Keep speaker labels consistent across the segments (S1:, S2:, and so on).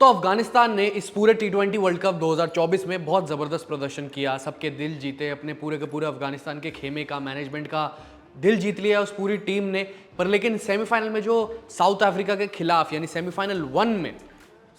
S1: तो अफगानिस्तान ने इस पूरे टी20 वर्ल्ड कप 2024 में बहुत ज़बरदस्त प्रदर्शन किया, सबके दिल जीते, अपने पूरे के पूरे अफगानिस्तान के खेमे का, मैनेजमेंट का दिल जीत लिया उस पूरी टीम ने। पर लेकिन सेमीफाइनल में जो साउथ अफ्रीका के खिलाफ यानी सेमीफाइनल 1 में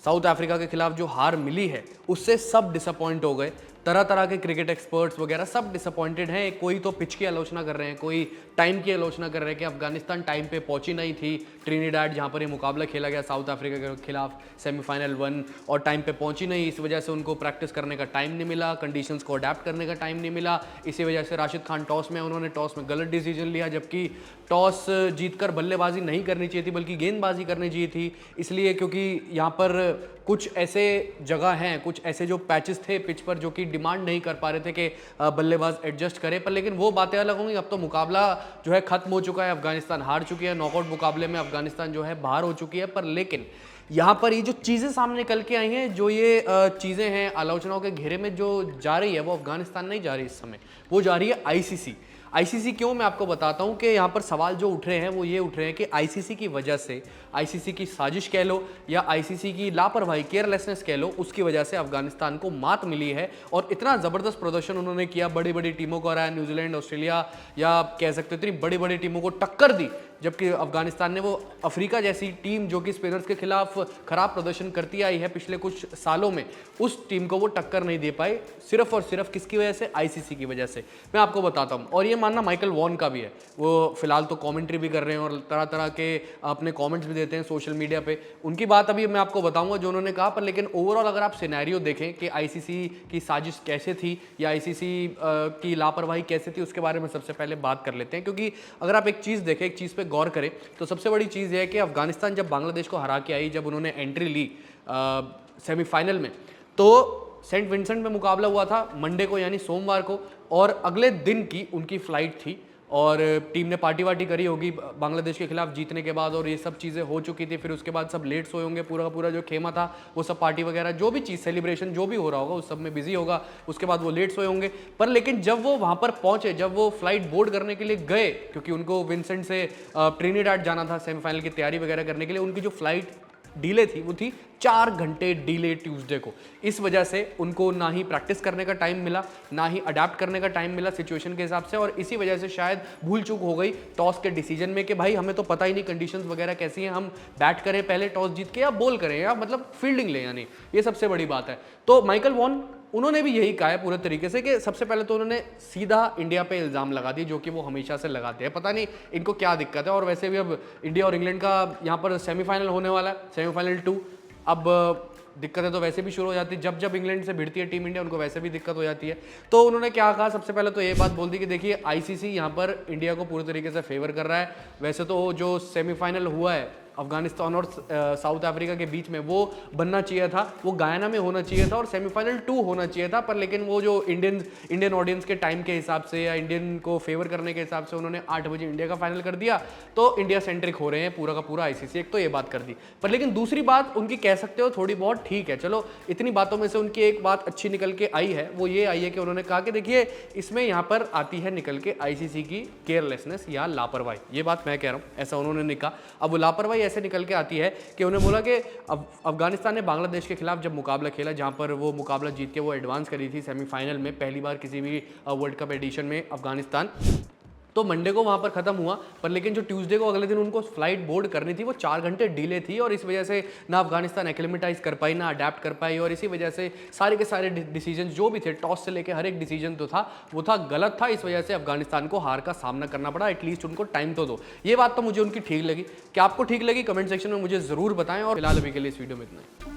S1: साउथ अफ्रीका के खिलाफ जो हार मिली है उससे सब डिसअपॉइंट हो गए। तरह तरह के क्रिकेट एक्सपर्ट्स वगैरह सब डिसअपॉइंटेड हैं। कोई तो पिच की आलोचना कर रहे हैं, कोई टाइम की आलोचना कर रहे हैं कि अफगानिस्तान टाइम पे पहुंची नहीं थी ट्रिनिडाड जहां पर ये मुकाबला खेला गया साउथ अफ्रीका के खिलाफ सेमीफाइनल 1, और टाइम पे पहुंची नहीं, इस वजह से उनको प्रैक्टिस करने का टाइम नहीं मिला, कंडीशंस को अडेप्ट करने का टाइम नहीं मिला। इसी वजह से राशिद खान उन्होंने टॉस में गलत डिसीजन लिया, जबकि टॉस जीतकर बल्लेबाजी नहीं करनी चाहिए थी बल्कि गेंदबाजी करनी चाहिए थी। इसलिए क्योंकि यहाँ पर कुछ ऐसे जगह हैं, कुछ ऐसे जो पैचेस थे पिच पर जो कि डिमांड नहीं कर पा रहे थे कि बल्लेबाज एडजस्ट करे। पर लेकिन वो बातें अलग होंगी। अब तो मुकाबला जो है खत्म हो चुका है, अफगानिस्तान हार चुकी है, नॉकआउट मुकाबले में अफगानिस्तान जो है बाहर हो चुकी है। पर लेकिन यहाँ पर ये जो चीज़ें सामने निकल के आई हैं, जो ये चीज़ें हैं आलोचनाओं के घेरे में जो जा रही है, वो अफगानिस्तान नहीं जा रही इस समय, वो जा रही है आईसीसी। आईसीसी क्यों, मैं आपको बताता हूं कि यहाँ पर सवाल जो उठ रहे हैं वो ये उठ रहे हैं कि आईसीसी की वजह से, आईसीसी की साजिश कह लो या आईसीसी की लापरवाही, केयरलेसनेस कह लो, उसकी वजह से अफगानिस्तान को मात मिली है। और इतना ज़बरदस्त प्रदर्शन उन्होंने किया, बड़ी बड़ी टीमों को हराया, न्यूजीलैंड, ऑस्ट्रेलिया या कह सकते हो इतनी बड़ी बड़ी टीमों को टक्कर दी, जबकि अफगानिस्तान ने वो अफ्रीका जैसी टीम जो कि स्पिनर्स के खिलाफ खराब प्रदर्शन करती आई है पिछले कुछ सालों में, उस टीम को वो टक्कर नहीं दे पाए, सिर्फ और सिर्फ किसकी वजह से, आईसीसी की वजह से। मैं आपको बताता हूँ, और ये मानना माइकल वॉन का भी है, वो फिलहाल तो कमेंट्री भी कर रहे हैं और तरह तरह के अपने कमेंट्स भी देते हैं सोशल मीडिया पे। उनकी बात अभी मैं आपको बताऊंगा जो उन्होंने कहा। पर लेकिन ओवरऑल अगर आप सिनेरियो देखें कि आईसीसी की साजिश कैसे थी या आईसीसी की लापरवाही कैसे थी, उसके बारे में सबसे पहले बात कर लेते हैं। क्योंकि अगर आप एक चीज़ देखें, एक चीज़ पे गौर करें, तो सबसे बड़ी चीज़ यह है कि अफगानिस्तान जब बांग्लादेश को हरा के आई, जब उन्होंने एंट्री ली सेमीफाइनल में, तो सेंट विंसेंट में मुकाबला हुआ था मंडे को यानी सोमवार को, और अगले दिन की उनकी फ्लाइट थी और टीम ने पार्टी वार्टी करी होगी बांग्लादेश के खिलाफ जीतने के बाद, और ये सब चीज़ें हो चुकी थी। फिर उसके बाद सब लेट सोए होंगे, पूरा का पूरा जो खेमा था वो सब पार्टी वगैरह जो भी चीज़, सेलिब्रेशन जो भी हो रहा होगा उस सब में बिजी होगा, उसके बाद वो लेट सोए होंगे। पर लेकिन जब वो वहाँ पर पहुँचे, जब वो फ्लाइट बोर्ड करने के लिए गए, क्योंकि उनको विंसेंट से ट्रिनिडाड जाना था सेमीफाइनल की तैयारी वगैरह करने के लिए, उनकी जो फ्लाइट डीले थी वो थी 4 घंटे डीले ट्यूसडे को। इस वजह से उनको ना ही प्रैक्टिस करने का टाइम मिला, ना ही अडेप्ट करने का टाइम मिला सिचुएशन के हिसाब से, और इसी वजह से शायद भूल चूक हो गई टॉस के डिसीजन में कि भाई हमें तो पता ही नहीं कंडीशंस वगैरह कैसी हैं, हम बैट करें पहले टॉस जीत के या बॉल करें या मतलब फील्डिंग लें, यानी ये सबसे बड़ी बात है। तो माइकल वॉन उन्होंने भी यही कहा है पूरे तरीके से कि सबसे पहले तो उन्होंने सीधा इंडिया पे इल्ज़ाम लगा दिए, जो कि वो हमेशा से लगाते हैं। पता नहीं इनको क्या दिक्कत है। और वैसे भी अब इंडिया और इंग्लैंड का यहाँ पर सेमीफाइनल होने वाला है, सेमीफाइनल 2। अब दिक्कतें तो वैसे भी शुरू हो जाती है, जब जब इंग्लैंड से भिड़ती है टीम इंडिया उनको वैसे भी दिक्कत हो जाती है। तो उन्होंने क्या कहा, सबसे पहले तो ये बात बोल दी कि देखिए आईसीसी यहाँ पर इंडिया को पूरी तरीके से फेवर कर रहा है। वैसे तो जो सेमीफाइनल हुआ है अफगानिस्तान और साउथ अफ्रीका के बीच में, वो बनना चाहिए था, वो गयाना में होना चाहिए था और सेमीफाइनल 2 होना चाहिए था। पर लेकिन वो जो इंडियन ऑडियंस के टाइम के हिसाब से या इंडियन को फेवर करने के हिसाब से उन्होंने 8 बजे इंडिया का फाइनल कर दिया, तो इंडिया सेंट्रिक हो रहे हैं पूरा का पूरा आईसीसी। एक तो ये बात कर दी। पर लेकिन दूसरी बात उनकी कह सकते हो थोड़ी बहुत ठीक है, चलो इतनी बातों में से उनकी एक बात अच्छी निकल के आई है, वो ये आई है कि उन्होंने कहा कि देखिए इसमें यहाँ पर आती है निकल के आईसीसी की केयरलेसनेस या लापरवाही। ये बात मैं कह रहा हूँ, ऐसा उन्होंने कहा। अब वो लापरवाही ऐसे निकल के आती है कि उन्होंने बोला कि अफगानिस्तान ने बांग्लादेश के खिलाफ जब मुकाबला खेला, जहां पर वो मुकाबला जीत के वो एडवांस करी थी सेमीफाइनल में, पहली बार किसी भी वर्ल्ड कप एडिशन में अफगानिस्तान, तो मंडे को वहां पर खत्म हुआ। पर लेकिन जो ट्यूसडे को अगले दिन उनको फ्लाइट बोर्ड करनी थी वो 4 घंटे डिले थी, और इस वजह से ना अफगानिस्तान एक्लिमेटाइज कर पाई, ना अडेप्ट कर पाई, और इसी वजह से सारे के सारे डिसीजन जो भी थे टॉस से लेकर हर एक डिसीजन तो था वो था गलत था। इस वजह से अफगानिस्तान को हार का सामना करना पड़ा। एटलीस्ट उनको टाइम तो दो। ये बात तो मुझे उनकी ठीक लगी। क्या आपको ठीक लगी? कमेंट सेक्शन में मुझे जरूर बताएं। और फिलहाल अभी के लिए इस वीडियो में इतना ही।